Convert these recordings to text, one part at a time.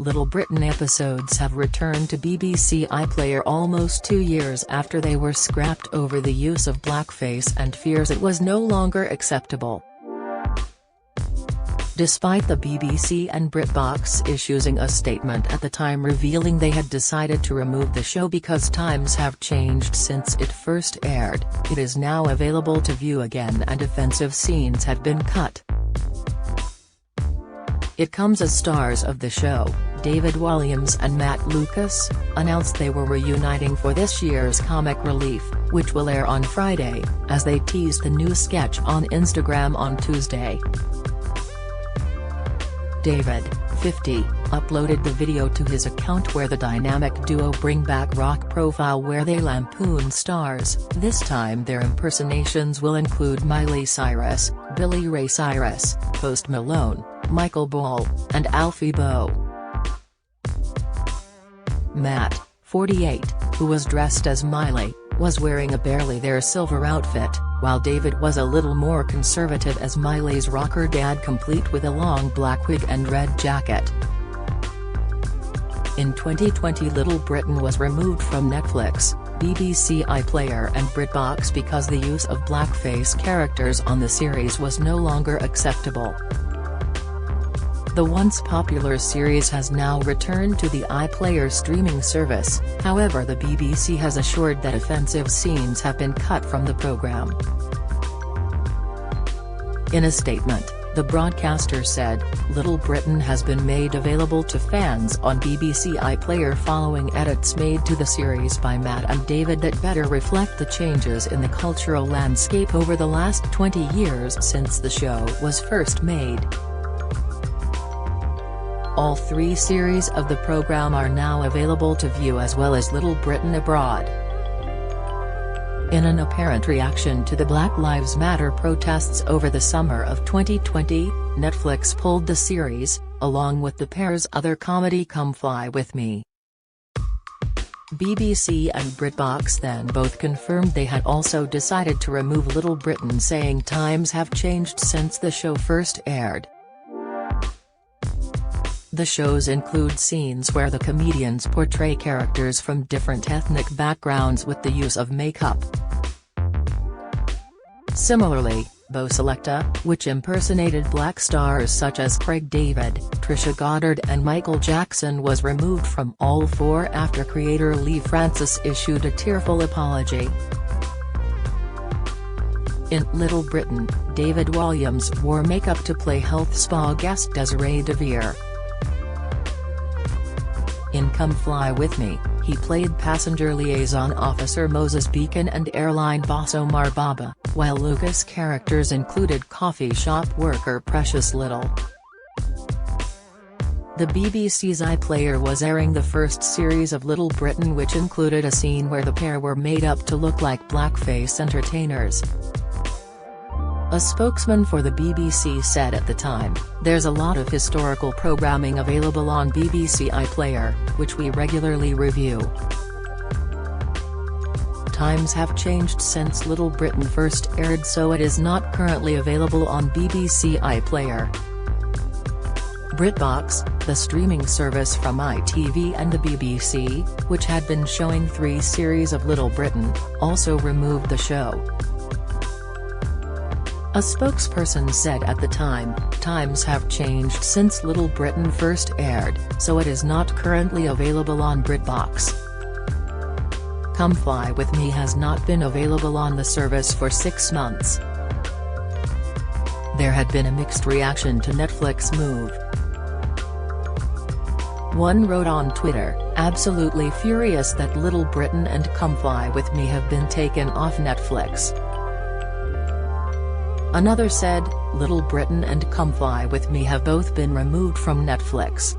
Little Britain episodes have returned to BBC iPlayer almost 2 years after they were scrapped over the use of blackface and fears it was no longer acceptable. Despite the BBC and BritBox issuing a statement at the time revealing they had decided to remove the show because times have changed since it first aired, it is now available to view again and offensive scenes have been cut. It comes as stars of the show, David Walliams and Matt Lucas, announced they were reuniting for this year's Comic Relief, which will air on Friday, as they teased the new sketch on Instagram on Tuesday. David, 50, uploaded the video to his account where the dynamic duo bring back rock profile where they lampoon stars. This time their impersonations will include Miley Cyrus, Billy Ray Cyrus, Post Malone, Michael Ball, and Alfie Boe. Matt, 48, who was dressed as Miley, was wearing a barely there silver outfit, while David was a little more conservative as Miley's rocker dad complete with a long black wig and red jacket. In 2020 Little Britain was removed from Netflix, BBC iPlayer and BritBox because the use of blackface characters on the series was no longer acceptable. The once popular series has now returned to the iPlayer streaming service, however the BBC has assured that offensive scenes have been cut from the programme. In a statement, the broadcaster said, Little Britain has been made available to fans on BBC iPlayer following edits made to the series by Matt and David that better reflect the changes in the cultural landscape over the last 20 years since the show was first made. All 3 series of the programme are now available to view as well as Little Britain Abroad. In an apparent reaction to the Black Lives Matter protests over the summer of 2020, Netflix pulled the series, along with the pair's other comedy Come Fly With Me. BBC and BritBox then both confirmed they had also decided to remove Little Britain, saying times have changed since the show first aired. The shows include scenes where the comedians portray characters from different ethnic backgrounds with the use of makeup. Similarly, Bo Selecta, which impersonated black stars such as Craig David, Trisha Goddard and Michael Jackson, was removed from all 4 after creator Lee Francis issued a tearful apology. In Little Britain, David Walliams wore makeup to play health spa guest Desiree DeVere. In Come Fly With Me, he played passenger liaison officer Moses Beacon and airline boss Omar Baba, while Lucas' characters included coffee shop worker Precious Little. The BBC's iPlayer was airing the first series of Little Britain, which included a scene where the pair were made up to look like blackface entertainers. A spokesman for the BBC said at the time, "There's a lot of historical programming available on BBC iPlayer, which we regularly review. Times have changed since Little Britain first aired, so it is not currently available on BBC iPlayer." BritBox, the streaming service from ITV and the BBC, which had been showing 3 series of Little Britain, also removed the show. A spokesperson said at the time, times have changed since Little Britain first aired, so it is not currently available on BritBox. Come Fly With Me has not been available on the service for 6 months. There had been a mixed reaction to Netflix's move. One wrote on Twitter, "Absolutely furious that Little Britain and Come Fly With Me have been taken off Netflix." Another said, "Little Britain and Come Fly With Me have both been removed from Netflix.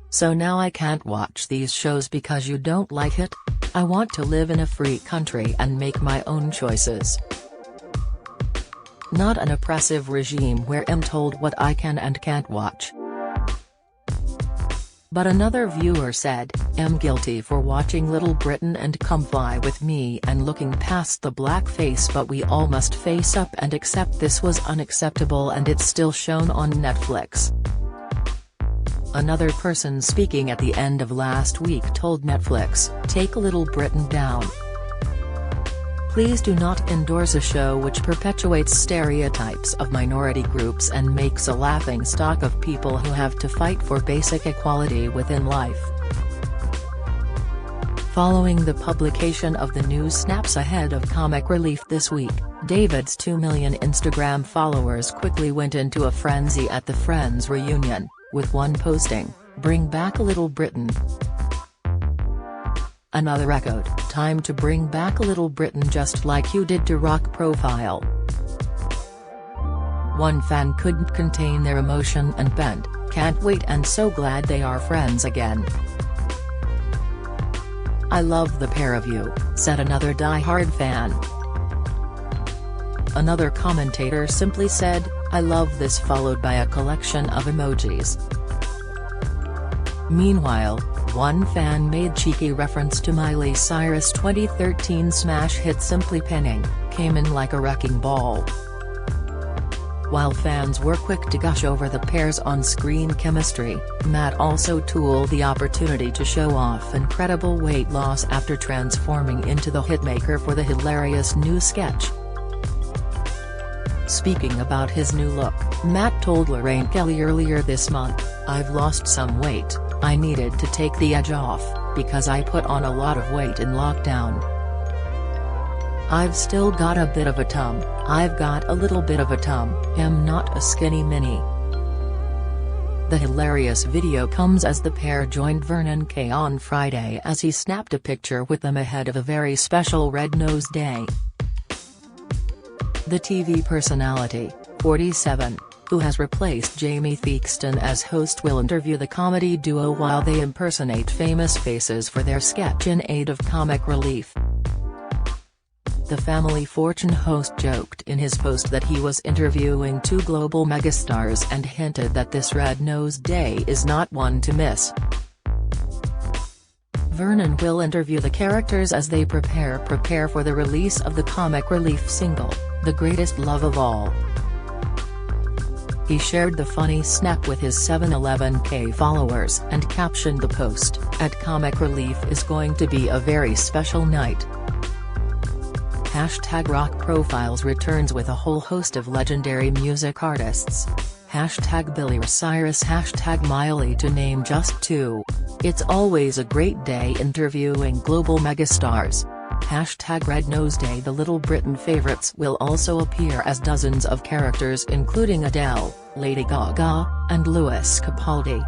So now I can't watch these shows because you don't like it? I want to live in a free country and make my own choices. Not an oppressive regime where I'm told what I can and can't watch." But another viewer said, "I'm guilty for watching Little Britain and Come Fly With Me and looking past the blackface, but we all must face up and accept this was unacceptable and it's still shown on Netflix." Another person speaking at the end of last week told Netflix, "Take Little Britain down. Please do not endorse a show which perpetuates stereotypes of minority groups and makes a laughingstock of people who have to fight for basic equality within life." Following the publication of the news snaps ahead of comic relief this week, David's 2 million Instagram followers quickly went into a frenzy at the Friends reunion, with one posting, "Bring back Little Britain." Another echoed, "Time to bring back Little Britain just like you did to Rock Profile." One fan couldn't contain their emotion and penned, "Can't wait and so glad they are friends again. I love the pair of you," said another die-hard fan. Another commentator simply said, "I love this," followed by a collection of emojis. Meanwhile, one fan made cheeky reference to Miley Cyrus' 2013 smash hit, simply penning, "Came in like a wrecking ball." While fans were quick to gush over the pair's on-screen chemistry, Matt also took the opportunity to show off incredible weight loss after transforming into the hitmaker for the hilarious new sketch. Speaking about his new look, Matt told Lorraine Kelly earlier this month, "I've lost some weight. I needed to take the edge off, because I put on a lot of weight in lockdown. I've still got a bit of a tum, I've got a little bit of a tum, am not a skinny mini." The hilarious video comes as the pair joined Vernon Kay on Friday as he snapped a picture with them ahead of a very special Red Nose Day. The TV personality, 47, who has replaced Jamie Theakston as host, will interview the comedy duo while they impersonate famous faces for their sketch in aid of comic relief. The Family Fortune host joked in his post that he was interviewing two global megastars and hinted that this Red Nose Day is not one to miss. Vernon will interview the characters as they prepare for the release of the comic relief single, "The Greatest Love of All." He shared the funny snap with his 711K followers and captioned the post, "At Comic Relief is going to be a very special night." #Rock Profiles returns with a whole host of legendary music artists. #Billy Cyrus, #Miley, to name just two. It's always a great day interviewing global megastars. #Red Nose Day. The Little Britain favorites will also appear as dozens of characters including Adele, Lady Gaga, and Lewis Capaldi.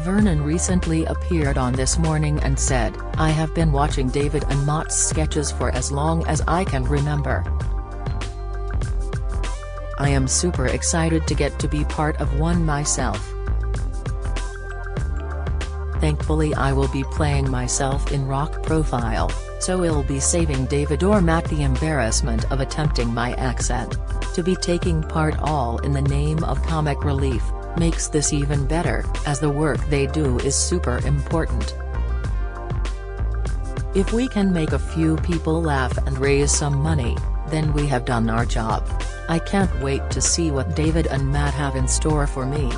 Vernon recently appeared on This Morning and said, "I have been watching David and Matt's sketches for as long as I can remember. I am super excited to get to be part of one myself. Thankfully I will be playing myself in Rock Profile, so I'll be saving David or Matt the embarrassment of attempting my accent. To be taking part all in the name of comic relief makes this even better, as the work they do is super important. If we can make a few people laugh and raise some money, then we have done our job. I can't wait to see what David and Matt have in store for me."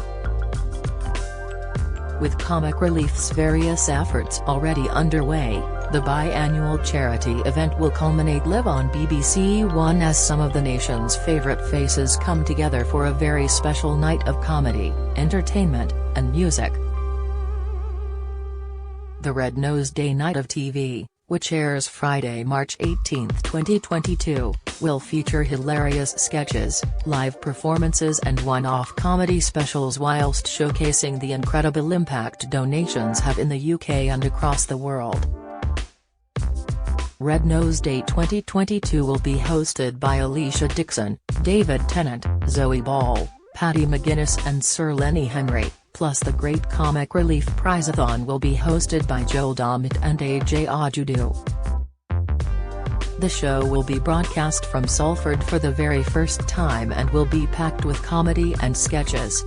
With Comic Relief's various efforts already underway, the biannual charity event will culminate live on BBC One as some of the nation's favourite faces come together for a very special night of comedy, entertainment, and music. The Red Nose Day night of TV, which airs Friday, March 18, 2022, will feature hilarious sketches, live performances and one-off comedy specials whilst showcasing the incredible impact donations have in the UK and across the world. Red Nose Day 2022 will be hosted by Alicia Dixon, David Tennant, Zoe Ball, Paddy McGuinness and Sir Lenny Henry, plus the Great Comic Relief Prizeathon will be hosted by Joel Dommett and AJ Ajudu. The show will be broadcast from Salford for the very first time and will be packed with comedy and sketches.